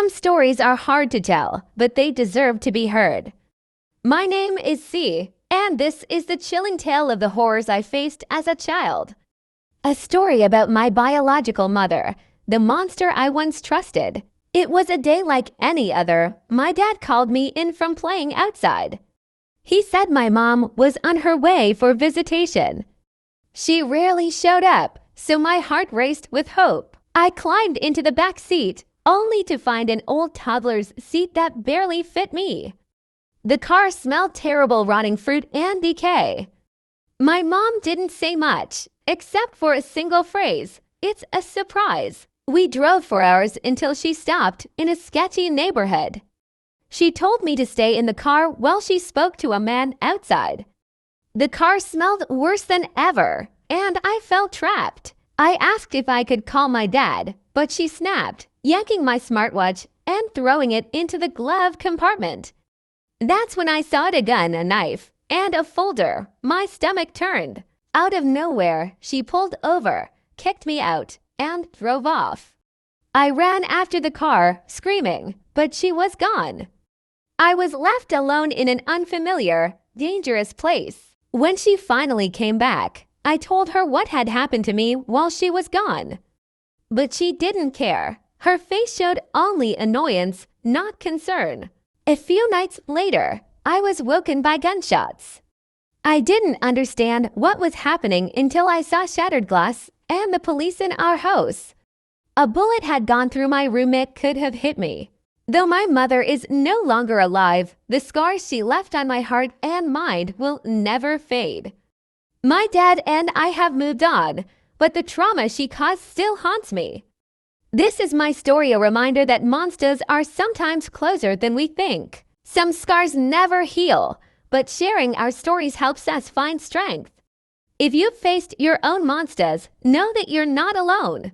Some stories are hard to tell, but they deserve to be heard. My name is C, and this is the chilling tale of the horrors I faced as a child. A story about my biological mother, the monster I once trusted. It was a day like any other. My dad called me in from playing outside. He said my mom was on her way for visitation. She rarely showed up, so my heart raced with hope. I climbed into the back seat, only to find an old toddler's seat that barely fit me. The car smelled terrible, rotting fruit and decay. My mom didn't say much, except for a single phrase, "It's a surprise." We drove for hours until she stopped in a sketchy neighborhood. She told me to stay in the car while she spoke to a man outside. The car smelled worse than ever, and I felt trapped. I asked if I could call my dad, but she snapped, yanking my smartwatch and throwing it into the glove compartment. That's when I saw a gun, a knife, and a folder. My stomach turned. Out of nowhere, she pulled over, kicked me out, and drove off. I ran after the car, screaming, but she was gone. I was left alone in an unfamiliar, dangerous place. When she finally came back, I told her what had happened to me while she was gone. But she didn't care. Her face showed only annoyance, not concern. A few nights later, I was woken by gunshots. I didn't understand what was happening until I saw shattered glass and the police in our house. A bullet had gone through my room. It could have hit me. Though my mother is no longer alive, the scars she left on my heart and mind will never fade. My dad and I have moved on, but the trauma she caused still haunts me. This is my story, a reminder that monsters are sometimes closer than we think. Some scars never heal, but sharing our stories helps us find strength. If you've faced your own monsters, know that you're not alone.